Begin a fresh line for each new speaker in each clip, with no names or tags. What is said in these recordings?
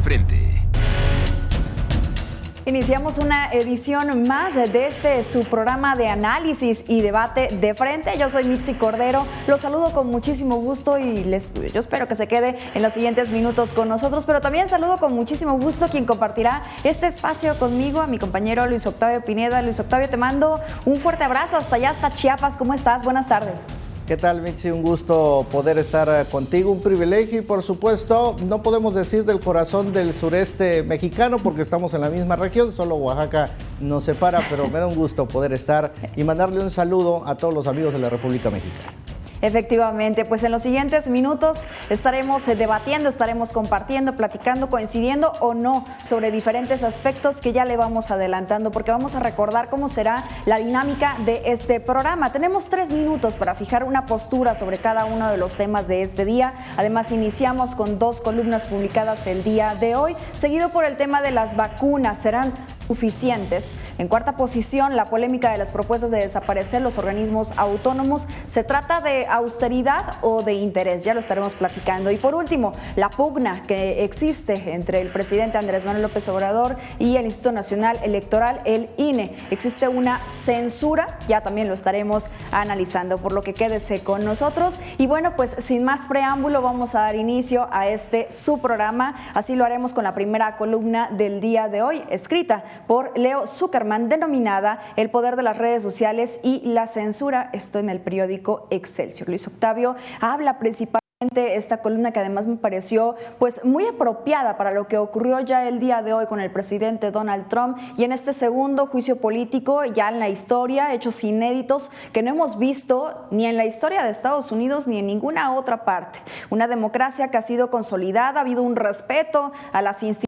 frente.
Iniciamos una edición más de su programa de análisis y debate de frente. Yo soy Mitzi Cordero, los saludo con muchísimo gusto y yo espero que se quede en los siguientes minutos con nosotros, pero también saludo con muchísimo gusto a quien compartirá este espacio conmigo, a mi compañero Luis Octavio Pineda. Luis Octavio, te mando un fuerte abrazo hasta allá, hasta Chiapas. ¿Cómo estás? Buenas tardes.
¿Qué tal, Mitzi? Un gusto poder estar contigo, un privilegio y por supuesto no podemos decir del corazón del sureste mexicano porque estamos en la misma región, solo Oaxaca nos separa, pero me da un gusto poder estar y mandarle un saludo a todos los amigos de la República Mexicana.
Efectivamente, pues en los siguientes minutos estaremos debatiendo, estaremos compartiendo, platicando, coincidiendo o no sobre diferentes aspectos que ya le vamos adelantando, porque vamos a recordar cómo será la dinámica de este programa. Tenemos 3 minutos para fijar una postura sobre cada uno de los temas de este día. Además, iniciamos con 2 columnas publicadas el día de hoy, seguido por el tema de las vacunas. ¿Serán suficientes? En cuarta posición, la polémica de las propuestas de desaparecer los organismos autónomos. ¿Se trata de austeridad o de interés? Ya lo estaremos platicando. Y por último, la pugna que existe entre el presidente Andrés Manuel López Obrador y el Instituto Nacional Electoral, el INE. ¿Existe una censura? Ya también lo estaremos analizando, por lo que quédese con nosotros. Y bueno, pues sin más preámbulo, vamos a dar inicio a su programa. Así lo haremos con la primera columna del día de hoy, escrita por Leo Zuckerman, denominada El poder de las redes sociales y la censura. Esto en el periódico Excelsior. Luis Octavio habla principalmente esta columna, que además me pareció pues muy apropiada para lo que ocurrió ya el día de hoy con el presidente Donald Trump y en este segundo juicio político ya en la historia, hechos inéditos que no hemos visto ni en la historia de Estados Unidos ni en ninguna otra parte. Una democracia que ha sido consolidada, ha habido un respeto a las instituciones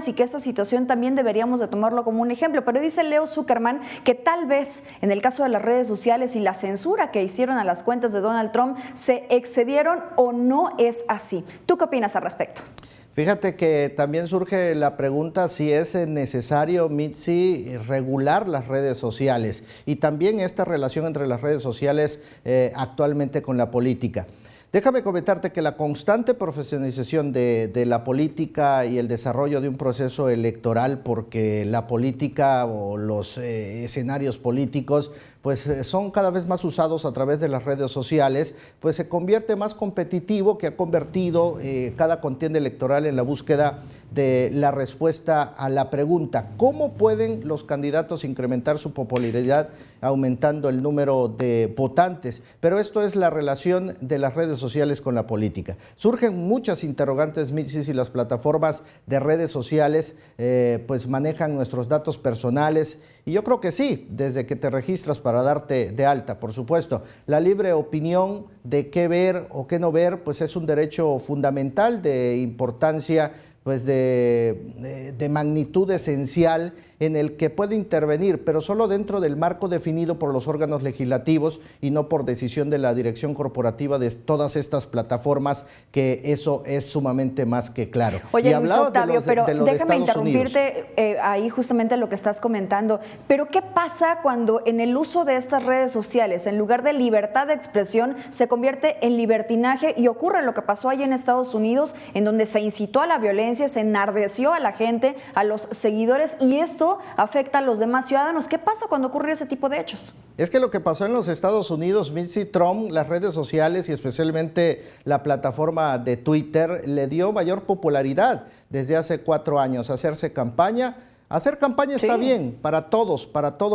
y que esta situación también deberíamos de tomarlo como un ejemplo, pero dice Leo Zuckerman que tal vez en el caso de las redes sociales y la censura que hicieron a las cuentas de Donald Trump se excedieron o no es así. ¿Tú qué opinas al respecto?
Fíjate que también surge la pregunta si es necesario, Mitzi, regular las redes sociales y también esta relación entre las redes sociales actualmente con la política. Déjame comentarte que la constante profesionalización de la política y el desarrollo de un proceso electoral, porque la política o los escenarios políticos pues son cada vez más usados a través de las redes sociales, pues se convierte más competitivo, que ha convertido cada contienda electoral en la búsqueda de la respuesta a la pregunta: ¿cómo pueden los candidatos incrementar su popularidad aumentando el número de votantes? Pero esto es la relación de las redes sociales con la política. Surgen muchas interrogantes, Mitzi, si las plataformas de redes sociales pues manejan nuestros datos personales, y yo creo que sí, desde que te registras para darte de alta, por supuesto. La libre opinión de qué ver o qué no ver, pues es un derecho fundamental de importancia, pues de magnitud esencial, en el que puede intervenir, pero solo dentro del marco definido por los órganos legislativos y no por decisión de la dirección corporativa de todas estas plataformas, que eso es sumamente más que claro.
Oye, Luis Octavio, pero déjame interrumpirte ahí justamente lo que estás comentando, pero ¿qué pasa cuando en el uso de estas redes sociales, en lugar de libertad de expresión, se convierte en libertinaje y ocurre lo que pasó ahí en Estados Unidos, en donde se incitó a la violencia, se enardeció a la gente, a los seguidores, y esto afecta a los demás ciudadanos? ¿Qué pasa cuando ocurre ese tipo de hechos?
Es que lo que pasó en los Estados Unidos, Mitzi, Trump, las redes sociales y especialmente la plataforma de Twitter le dio mayor popularidad desde hace 4 años. Hacer campaña está bien para todos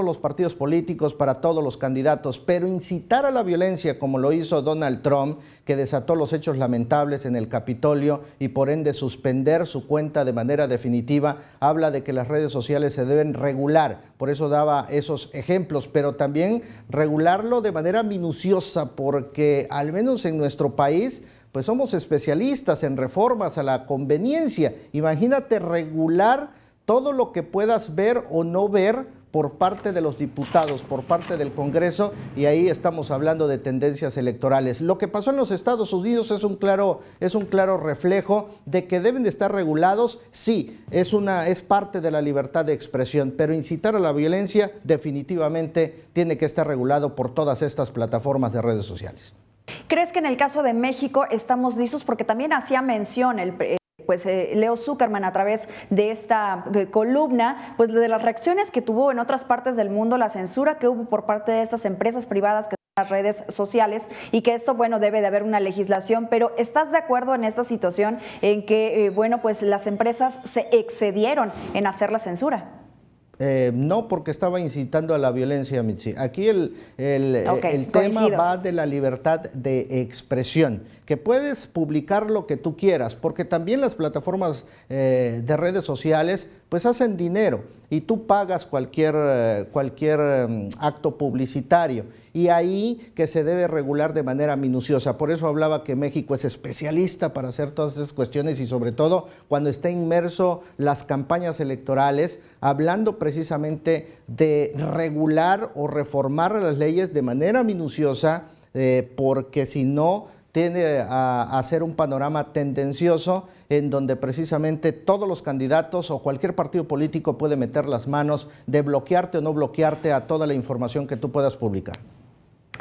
los partidos políticos, para todos los candidatos, pero incitar a la violencia, como lo hizo Donald Trump, que desató los hechos lamentables en el Capitolio y por ende suspender su cuenta de manera definitiva, habla de que las redes sociales se deben regular. Por eso daba esos ejemplos, pero también regularlo de manera minuciosa, porque al menos en nuestro país pues somos especialistas en reformas a la conveniencia. Imagínate regular todo lo que puedas ver o no ver por parte de los diputados, por parte del Congreso, y ahí estamos hablando de tendencias electorales. Lo que pasó en los Estados Unidos es un claro reflejo de que deben de estar regulados. Sí, es parte de la libertad de expresión, pero incitar a la violencia definitivamente tiene que estar regulado por todas estas plataformas de redes sociales.
¿Crees que en el caso de México estamos listos? Porque también hacía mención Leo Zuckerman a través de esta columna, pues de las reacciones que tuvo en otras partes del mundo, la censura que hubo por parte de estas empresas privadas que las redes sociales, y que esto, bueno, debe de haber una legislación, pero ¿estás de acuerdo en esta situación en que, pues las empresas se excedieron en hacer la censura?
No, porque estaba incitando a la violencia, Mitzi. Aquí el tema
coincido.
va de la libertad de expresión, que puedes publicar lo que tú quieras, porque también las plataformas de redes sociales pues hacen dinero y tú pagas cualquier acto publicitario, y ahí que se debe regular de manera minuciosa. Por eso hablaba que México es especialista para hacer todas esas cuestiones, y sobre todo cuando está inmerso las campañas electorales, hablando precisamente de regular o reformar las leyes de manera minuciosa, porque si no tiende a hacer un panorama tendencioso en donde precisamente todos los candidatos o cualquier partido político puede meter las manos de bloquearte o no bloquearte a toda la información que tú puedas publicar.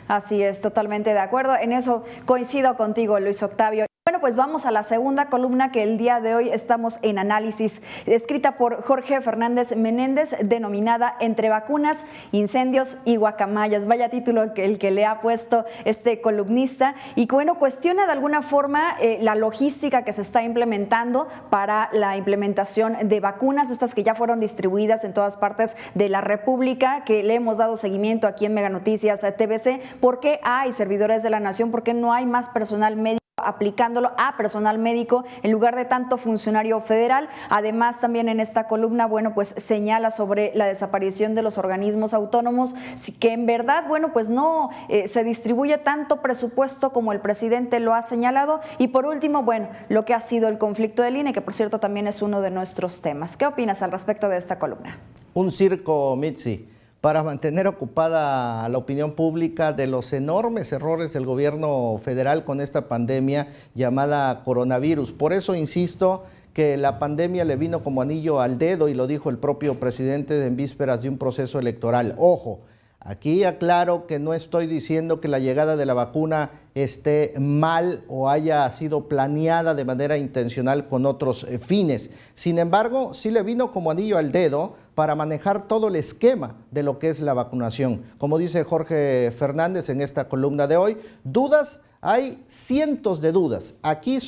Así es, totalmente de acuerdo. En eso coincido contigo, Luis Octavio. Bueno, pues vamos a la segunda columna que el día de hoy estamos en análisis, escrita por Jorge Fernández Menéndez, denominada Entre vacunas, incendios y guacamayas. Vaya título el que le ha puesto este columnista, y bueno, cuestiona de alguna forma la logística que se está implementando para la implementación de vacunas, estas que ya fueron distribuidas en todas partes de la República, que le hemos dado seguimiento aquí en Mega Noticias TVC. ¿Por qué hay servidores de la nación? ¿Por qué no hay más personal médico aplicándolo a personal médico en lugar de tanto funcionario federal? Además, también en esta columna, bueno, pues señala sobre la desaparición de los organismos autónomos, que en verdad, bueno, pues no se distribuye tanto presupuesto como el presidente lo ha señalado. Y por último, bueno, lo que ha sido el conflicto del INE, que por cierto también es uno de nuestros temas. ¿Qué opinas al respecto de esta columna?
Un circo, Mitzi, para mantener ocupada a la opinión pública de los enormes errores del gobierno federal con esta pandemia llamada coronavirus. Por eso insisto que la pandemia le vino como anillo al dedo, y lo dijo el propio presidente en vísperas de un proceso electoral. Ojo, aquí aclaro que no estoy diciendo que la llegada de la vacuna esté mal o haya sido planeada de manera intencional con otros fines. Sin embargo, sí le vino como anillo al dedo para manejar todo el esquema de lo que es la vacunación. Como dice Jorge Fernández en esta columna de hoy, dudas, hay cientos de dudas. Aquí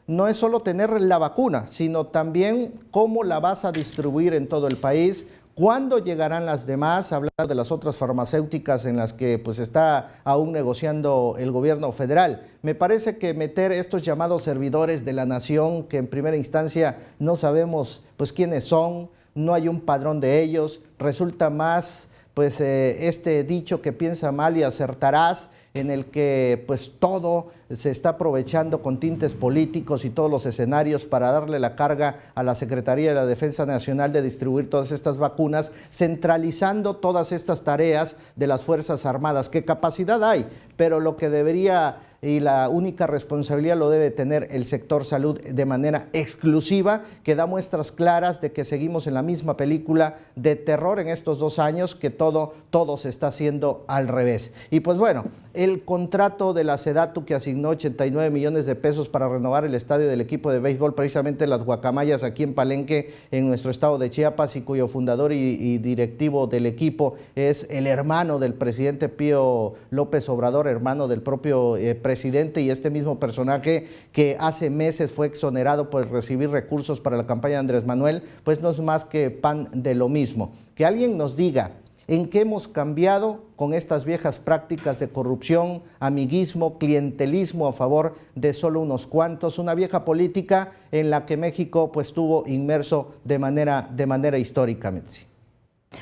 no es solo tener la vacuna, sino también cómo la vas a distribuir en todo el país, cuándo llegarán las demás, hablando de las otras farmacéuticas en las que pues está aún negociando el gobierno federal. Me parece que meter estos llamados servidores de la nación, que en primera instancia no sabemos pues quiénes son, no hay un padrón de ellos, resulta más pues este dicho que piensa mal y acertarás, en el que pues todo se está aprovechando con tintes políticos y todos los escenarios para darle la carga a la Secretaría de la Defensa Nacional de distribuir todas estas vacunas, centralizando todas estas tareas de las Fuerzas Armadas. ¿Qué capacidad hay? Pero lo que debería y la única responsabilidad lo debe tener el sector salud de manera exclusiva, que da muestras claras de que seguimos en la misma película de terror en estos 2 años, que todo se está haciendo al revés. Y pues bueno, el contrato de la SEDATU, que asignó 89 millones de pesos para renovar el estadio del equipo de béisbol, precisamente las Guacamayas, aquí en Palenque, en nuestro estado de Chiapas, y cuyo fundador y directivo del equipo es el hermano del presidente Pío López Obrador, hermano del propio presidente, y este mismo personaje que hace meses fue exonerado por recibir recursos para la campaña de Andrés Manuel, pues no es más que pan de lo mismo. Que alguien nos diga en qué hemos cambiado con estas viejas prácticas de corrupción, amiguismo, clientelismo a favor de solo unos cuantos, una vieja política en la que México pues estuvo inmerso de manera histórica, Mitzi.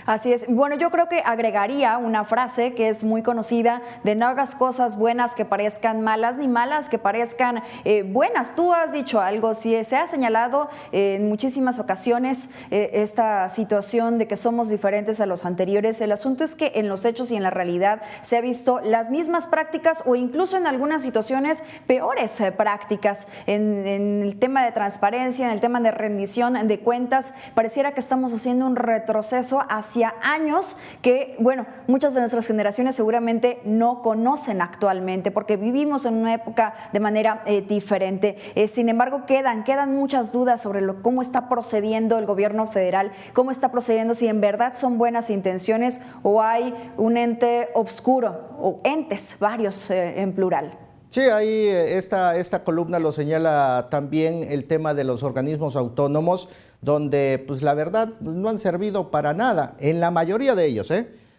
Así es. Bueno, yo creo que agregaría una frase que es muy conocida de: no hagas cosas buenas que parezcan malas, ni malas que parezcan buenas. Tú has dicho algo, si se ha señalado en muchísimas ocasiones esta situación de que somos diferentes a los anteriores. El asunto es que en los hechos y en la realidad se ha visto las mismas prácticas, o incluso en algunas situaciones peores prácticas. En el tema de transparencia, en el tema de rendición de cuentas, pareciera que estamos haciendo un retroceso hacia años que, bueno, muchas de nuestras generaciones seguramente no conocen actualmente porque vivimos en una época de manera diferente. Sin embargo, quedan muchas dudas sobre cómo está procediendo el gobierno federal, cómo está procediendo, si en verdad son buenas intenciones o hay un ente oscuro o entes, varios en plural.
Sí, ahí esta columna lo señala también el tema de los organismos autónomos, donde pues la verdad no han servido para nada, en la mayoría de ellos,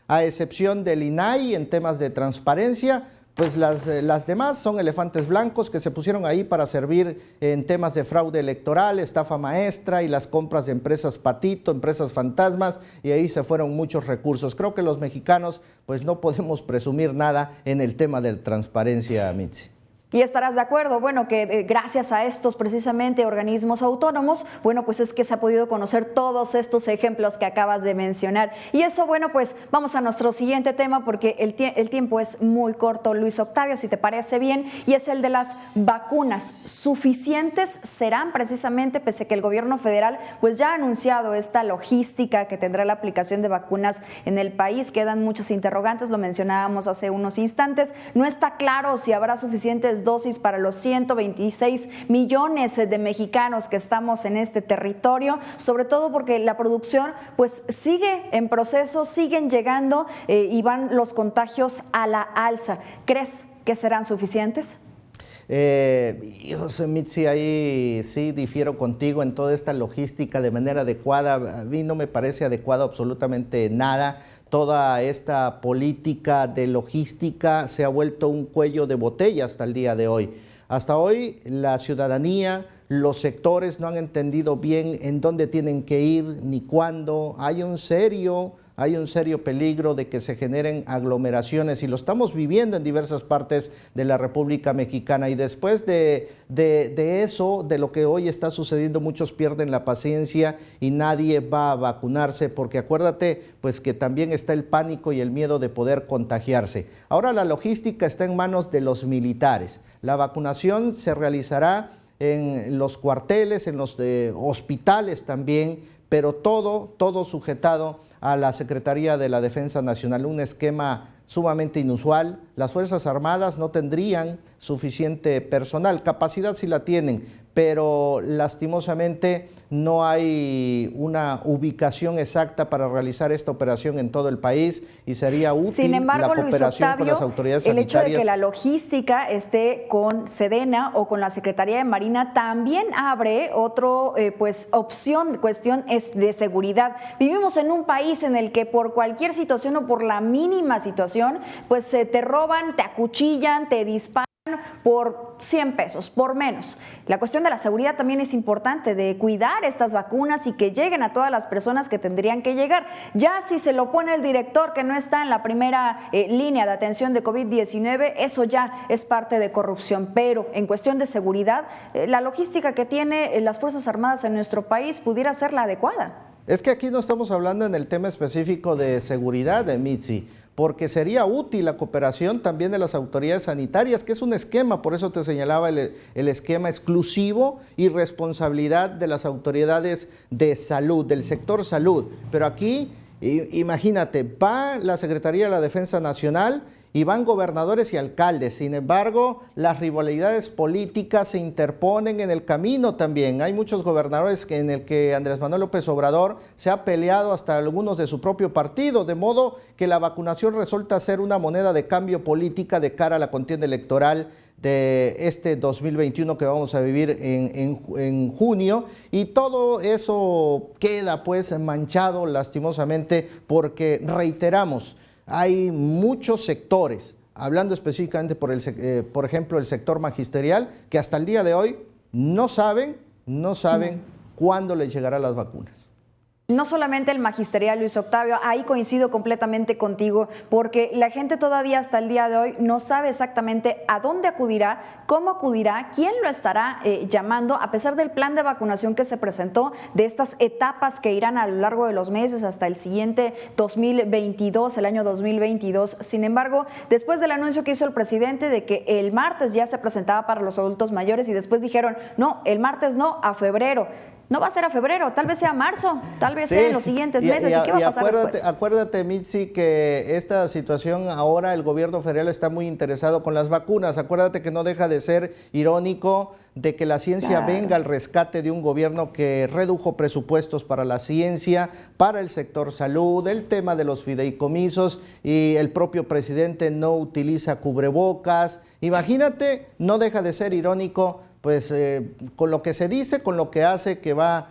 a excepción del INAI en temas de transparencia. Pues las demás son elefantes blancos que se pusieron ahí para servir en temas de fraude electoral, estafa maestra y las compras de empresas patito, empresas fantasmas, y ahí se fueron muchos recursos. Creo que los mexicanos pues no podemos presumir nada en el tema de transparencia, Mitzi.
Y estarás de acuerdo, bueno, que gracias a estos precisamente organismos autónomos, bueno, pues es que se ha podido conocer todos estos ejemplos que acabas de mencionar. Y eso, bueno, pues vamos a nuestro siguiente tema porque el tiempo es muy corto, Luis Octavio, si te parece bien, y es el de las vacunas. ¿Suficientes serán precisamente, pese a que el gobierno federal pues ya ha anunciado esta logística que tendrá la aplicación de vacunas en el país? Quedan muchos interrogantes, lo mencionábamos hace unos instantes. No está claro si habrá suficientes dosis para los 126 millones de mexicanos que estamos en este territorio, sobre todo porque la producción pues sigue en proceso, siguen llegando y van los contagios a la alza. ¿Crees que serán suficientes?
Mitzi, ahí sí difiero contigo en toda esta logística de manera adecuada. A mí no me parece adecuado absolutamente nada. Toda esta política de logística se ha vuelto un cuello de botella hasta el día de hoy. Hasta hoy la ciudadanía, los sectores no han entendido bien en dónde tienen que ir ni cuándo. Hay un serio peligro de que se generen aglomeraciones y lo estamos viviendo en diversas partes de la República Mexicana. Y después de eso, de lo que hoy está sucediendo, muchos pierden la paciencia y nadie va a vacunarse porque acuérdate pues que también está el pánico y el miedo de poder contagiarse. Ahora la logística está en manos de los militares. La vacunación se realizará en los cuarteles, en los hospitales también, pero todo sujetado a la Secretaría de la Defensa Nacional, un esquema sumamente inusual. Las Fuerzas Armadas no tendrían suficiente personal, capacidad sí la tienen, pero lastimosamente no hay una ubicación exacta para realizar esta operación en todo el país y sería útil.
Sin embargo,
la cooperación
Luis Octavio,
con las autoridades
el
sanitarias.
hecho de que la logística esté con Sedena o con la Secretaría de Marina también abre otra cuestión es de seguridad. Vivimos en un país en el que por cualquier situación o por la mínima situación, pues te roban, te acuchillan, te disparan por 100 pesos, por menos. La cuestión de la seguridad también es importante, de cuidar estas vacunas y que lleguen a todas las personas que tendrían que llegar. Ya si se lo pone el director que no está en la primera línea de atención de COVID-19, eso ya es parte de corrupción. Pero en cuestión de seguridad, la logística que tiene las Fuerzas Armadas en nuestro país pudiera ser la adecuada.
Es que aquí no estamos hablando en el tema específico de seguridad, Mitzi, porque sería útil la cooperación también de las autoridades sanitarias, que es un esquema, por eso te señalaba el esquema exclusivo y responsabilidad de las autoridades de salud, del sector salud. Pero aquí, imagínate, va la Secretaría de la Defensa Nacional y van gobernadores y alcaldes. Sin embargo, las rivalidades políticas se interponen en el camino también. Hay muchos gobernadores en el que Andrés Manuel López Obrador se ha peleado hasta algunos de su propio partido, de modo que la vacunación resulta ser una moneda de cambio política de cara a la contienda electoral de este 2021 que vamos a vivir en junio, y todo eso queda pues manchado lastimosamente porque reiteramos, hay muchos sectores, hablando específicamente por ejemplo, el sector magisterial, que hasta el día de hoy no saben cuándo les llegarán las vacunas.
No solamente el magisterial, Luis Octavio, ahí coincido completamente contigo, porque la gente todavía hasta el día de hoy no sabe exactamente a dónde acudirá, cómo acudirá, quién lo estará llamando, a pesar del plan de vacunación que se presentó, de estas etapas que irán a lo largo de los meses hasta el siguiente 2022, el año 2022. Sin embargo, después del anuncio que hizo el presidente de que el martes ya se presentaba para los adultos mayores y después dijeron, no, el martes no, a febrero. No va a ser a febrero, tal vez sea marzo, tal vez sea en los siguientes meses. ¿Y qué va a pasar después?
Acuérdate, Mitzi, que esta situación ahora el gobierno federal está muy interesado con las vacunas. Acuérdate que no deja de ser irónico de que la ciencia venga al rescate de un gobierno que redujo presupuestos para la ciencia, para el sector salud, el tema de los fideicomisos, y el propio presidente no utiliza cubrebocas. Imagínate, no deja de ser irónico, pues con lo que se dice, con lo que hace, que va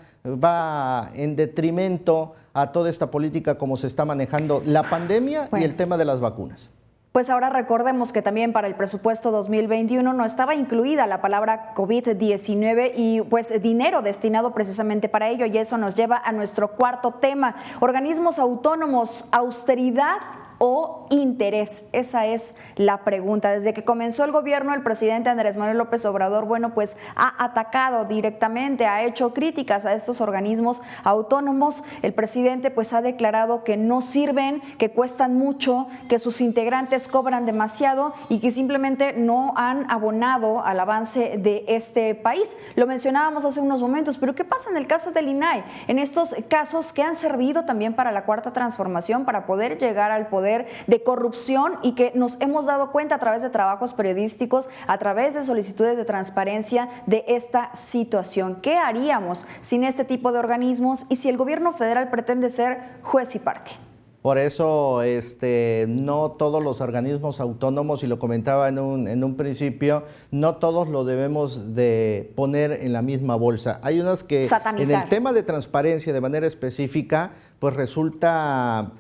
en detrimento a toda esta política como se está manejando la pandemia y el tema de las vacunas.
Pues ahora recordemos que también para el presupuesto 2021 no estaba incluida la palabra COVID-19 y pues dinero destinado precisamente para ello, y eso nos lleva a nuestro cuarto tema: organismos autónomos, austeridad o interés. Esa es la pregunta. Desde que comenzó el gobierno, el presidente Andrés Manuel López Obrador, bueno, pues ha atacado directamente, ha hecho críticas a estos organismos autónomos. El presidente pues ha declarado que no sirven, que cuestan mucho, que sus integrantes cobran demasiado y que simplemente no han abonado al avance de este país. Lo mencionábamos hace unos momentos, pero ¿qué pasa en el caso del INAI? En estos casos que han servido también para la Cuarta Transformación, para poder llegar al poder de corrupción, y que nos hemos dado cuenta a través de trabajos periodísticos, a través de solicitudes de transparencia de esta situación. ¿Qué haríamos sin este tipo de organismos y si el gobierno federal pretende ser juez y parte?
Por eso no todos los organismos autónomos, y lo comentaba en un principio, no todos lo debemos de poner en la misma bolsa. Hay unas que satanizar. En el tema de transparencia de manera específica, pues resulta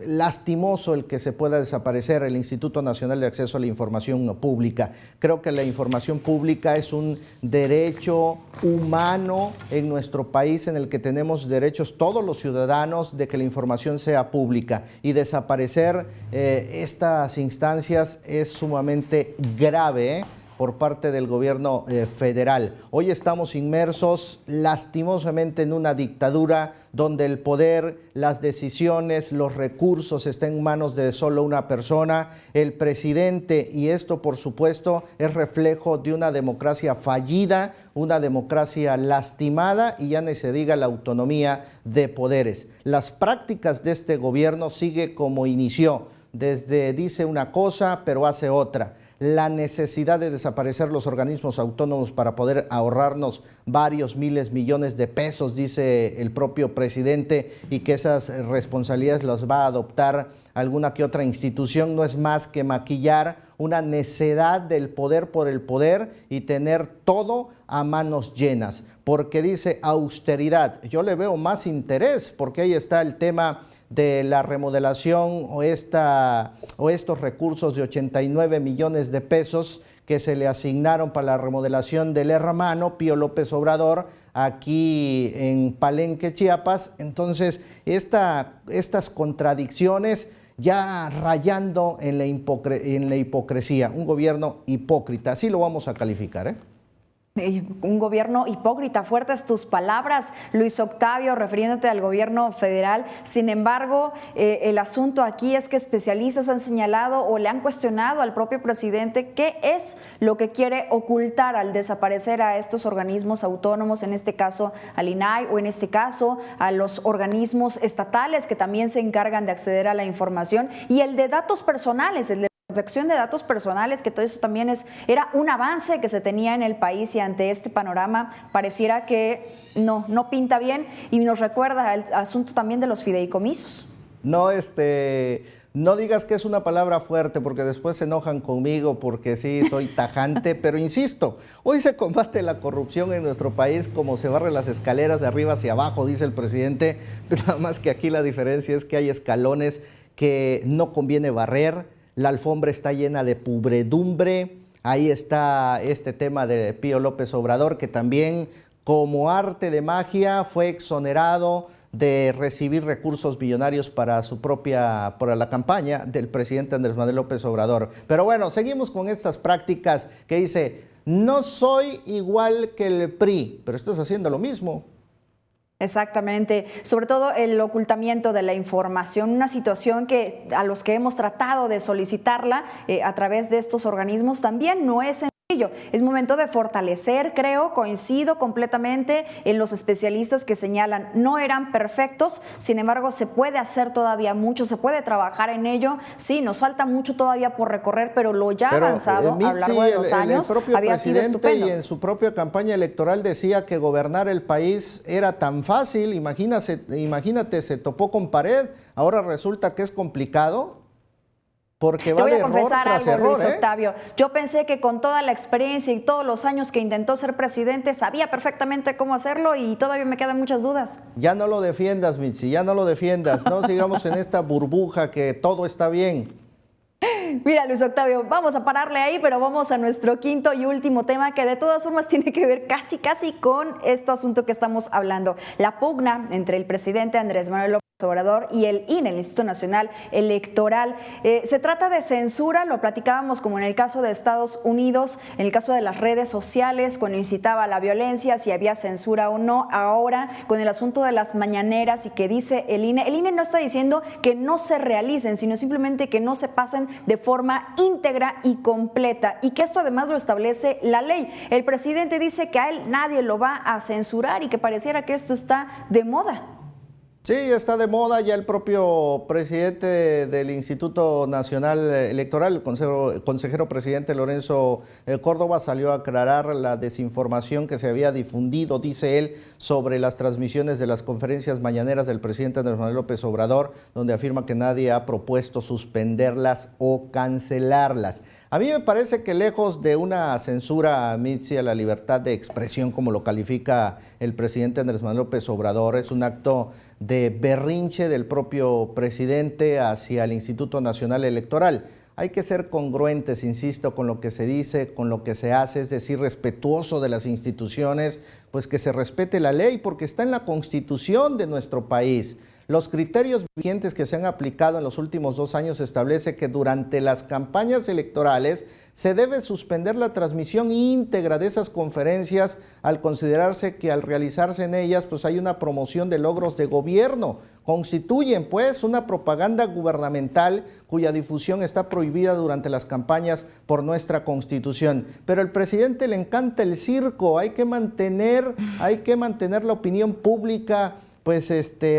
lastimoso el que se pueda desaparecer el Instituto Nacional de Acceso a la Información Pública. Creo que la información pública es un derecho humano en nuestro país, en el que tenemos derechos todos los ciudadanos de que la información sea pública, y desaparecer estas instancias es sumamente grave, por parte del gobierno federal. Hoy estamos inmersos lastimosamente en una dictadura donde el poder, las decisiones, los recursos están en manos de solo una persona, el presidente, y esto por supuesto es reflejo de una democracia fallida, una democracia lastimada, y ya ni se diga la autonomía de poderes. Las prácticas de este gobierno sigue como inició, desde dice una cosa pero hace otra. La necesidad de desaparecer los organismos autónomos para poder ahorrarnos varios miles, millones de pesos, dice el propio presidente, y que esas responsabilidades las va a adoptar alguna que otra institución, no es más que maquillar una necedad del poder por el poder y tener todo a manos llenas. Porque dice austeridad, yo le veo más interés, porque ahí está el tema de la remodelación o estos recursos de 89 millones de pesos que se le asignaron para la remodelación del hermano Pío López Obrador aquí en Palenque, Chiapas. Entonces, estas contradicciones ya rayando en la hipocresía, un gobierno hipócrita, así lo vamos a calificar, ¿eh?
Un gobierno hipócrita, fuertes tus palabras, Luis Octavio, refiriéndote al gobierno federal. Sin embargo, el asunto aquí es que especialistas han señalado o le han cuestionado al propio presidente qué es lo que quiere ocultar al desaparecer a estos organismos autónomos, en este caso al INAI, o en este caso a los organismos estatales que también se encargan de acceder a la información, y el de datos personales, el de protección de datos personales, que todo eso también era un avance que se tenía en el país, y ante este panorama pareciera que no pinta bien, y nos recuerda el asunto también de los fideicomisos.
No digas que es una palabra fuerte, porque después se enojan conmigo porque sí, soy tajante, pero insisto, hoy se combate la corrupción en nuestro país como se barre las escaleras de arriba hacia abajo, dice el presidente, pero nada más que aquí la diferencia es que hay escalones que no conviene barrer. La alfombra está llena de pudredumbre. Ahí está este tema de Pío López Obrador, que también, como arte de magia, fue exonerado de recibir recursos billonarios para la campaña del presidente Andrés Manuel López Obrador. Pero bueno, seguimos con estas prácticas que dice, no soy igual que el PRI, pero estás haciendo lo mismo.
Exactamente, sobre todo el ocultamiento de la información, una situación que a los que hemos tratado de solicitarla a través de estos organismos también no es sencillo. Es momento de fortalecer, creo, coincido completamente en los especialistas que señalan, no eran perfectos, sin embargo se puede hacer todavía mucho, se puede trabajar en ello, sí, nos falta mucho todavía por recorrer, pero lo ya avanzado a lo largo de los años
el propio
había sido
presidente
estupendo.
Y en su propia campaña electoral decía que gobernar el país era tan fácil, imagínate, se topó con pared, ahora resulta que es complicado. Porque va de error tras error. Te voy a confesar algo, Luis
Octavio. Yo pensé que con toda la experiencia y todos los años que intentó ser presidente, sabía perfectamente cómo hacerlo y todavía me quedan muchas dudas.
Ya no lo defiendas, Mitzi, ya no lo defiendas. No sigamos en esta burbuja que todo está bien.
Mira, Luis Octavio, vamos a pararle ahí, pero vamos a nuestro quinto y último tema que de todas formas tiene que ver casi con este asunto que estamos hablando. La pugna entre el presidente Andrés Manuel López Obrador y el INE, el Instituto Nacional Electoral. Se trata de censura, lo platicábamos como en el caso de Estados Unidos, en el caso de las redes sociales, cuando incitaba a la violencia, si había censura o no. Ahora, con el asunto de las mañaneras y que dice el INE no está diciendo que no se realicen, sino simplemente que no se pasen de forma íntegra y completa, y que esto además lo establece la ley. El presidente dice que a él nadie lo va a censurar y que pareciera que esto está de moda.
Sí, está de moda. Ya el propio presidente del Instituto Nacional Electoral, el consejero presidente Lorenzo Córdoba, salió a aclarar la desinformación que se había difundido, dice él, sobre las transmisiones de las conferencias mañaneras del presidente Andrés Manuel López Obrador, donde afirma que nadie ha propuesto suspenderlas o cancelarlas. A mí me parece que lejos de una censura, Mitzi, a la libertad de expresión, como lo califica el presidente Andrés Manuel López Obrador, es un acto de berrinche del propio presidente hacia el Instituto Nacional Electoral. Hay que ser congruentes, insisto, con lo que se dice, con lo que se hace, es decir, respetuoso de las instituciones, pues que se respete la ley, porque está en la Constitución de nuestro país. Los criterios vigentes que se han aplicado en los últimos 2 años establece que durante las campañas electorales se debe suspender la transmisión íntegra de esas conferencias al considerarse que al realizarse en ellas pues hay una promoción de logros de gobierno. Constituyen pues una propaganda gubernamental cuya difusión está prohibida durante las campañas por nuestra Constitución. Pero al presidente le encanta el circo, hay que mantener la opinión pública pues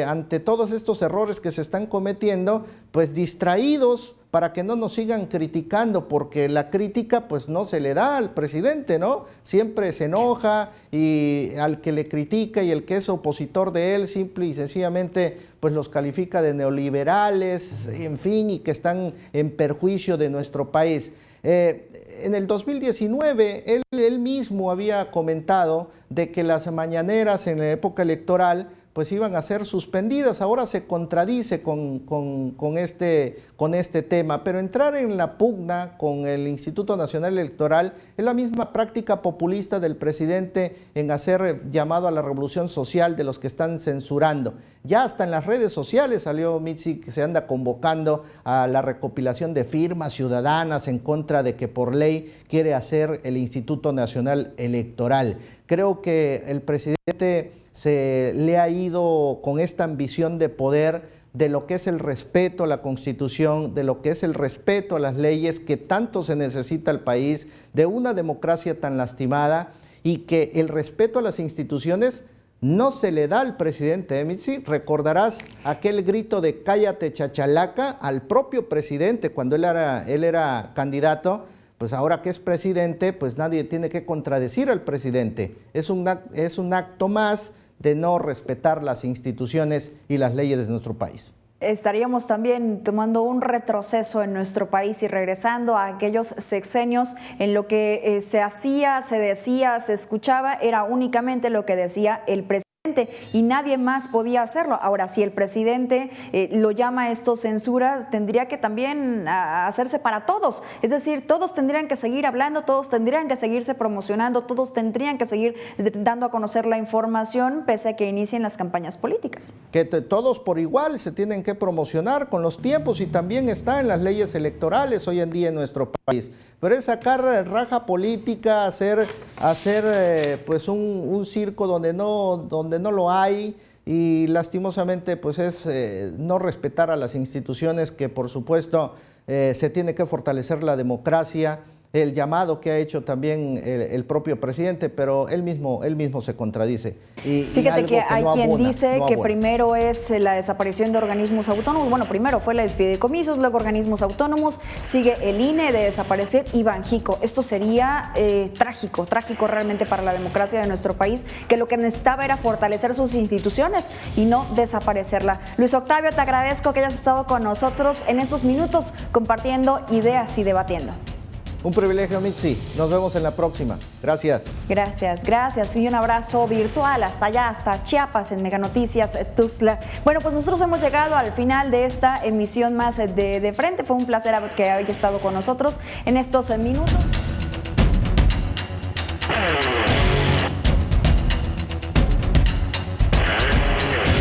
ante todos estos errores que se están cometiendo, pues distraídos para que no nos sigan criticando, porque la crítica pues no se le da al presidente, ¿no? Siempre se enoja y al que le critica y el que es opositor de él, simple y sencillamente pues los califica de neoliberales, en fin, y que están en perjuicio de nuestro país. En el 2019, él mismo había comentado de que las mañaneras en la época electoral pues iban a ser suspendidas. Ahora se contradice con este tema, pero entrar en la pugna con el Instituto Nacional Electoral es la misma práctica populista del presidente en hacer llamado a la revolución social de los que están censurando. Ya hasta en las redes sociales salió Mitzi que se anda convocando a la recopilación de firmas ciudadanas en contra de que por ley quiere hacer el Instituto Nacional Electoral. Creo que el presidente se le ha ido con esta ambición de poder de lo que es el respeto a la Constitución, de lo que es el respeto a las leyes que tanto se necesita al país, de una democracia tan lastimada, y que el respeto a las instituciones no se le da al presidente. Mitzi, recordarás aquel grito de cállate chachalaca al propio presidente cuando él era candidato. Pues ahora que es presidente, pues nadie tiene que contradecir al presidente. Es un acto más de no respetar las instituciones y las leyes de nuestro país.
Estaríamos también tomando un retroceso en nuestro país y regresando a aquellos sexenios en lo que se hacía, se decía, se escuchaba, era únicamente lo que decía el presidente y nadie más podía hacerlo. Ahora, si el presidente lo llama esto censura, tendría que también hacerse para todos. Es decir, todos tendrían que seguir hablando, todos tendrían que seguirse promocionando, todos tendrían que seguir dando a conocer la información pese a que inicien las campañas políticas.
Que todos por igual se tienen que promocionar con los tiempos y también está en las leyes electorales hoy en día en nuestro país. Pero es sacar raja política, hacer pues un circo donde no lo hay, y lastimosamente pues es no respetar a las instituciones, que por supuesto se tiene que fortalecer la democracia. el llamado que ha hecho también el propio presidente, pero él mismo se contradice.
Fíjate que hay quien dice que primero es la desaparición de organismos autónomos. Bueno, primero fue el fideicomisos, luego organismos autónomos, sigue el INE de desaparecer y Banjico. Esto sería trágico realmente para la democracia de nuestro país, que lo que necesitaba era fortalecer sus instituciones y no desaparecerla. Luis Octavio, te agradezco que hayas estado con nosotros en estos minutos compartiendo ideas y debatiendo.
Un privilegio, Mitzi. Nos vemos en la próxima. Gracias.
Gracias. Y un abrazo virtual hasta allá, hasta Chiapas, en Mega Noticias Tuxtla. Bueno, pues nosotros hemos llegado al final de esta emisión más de Frente. Fue un placer que haya estado con nosotros en estos minutos.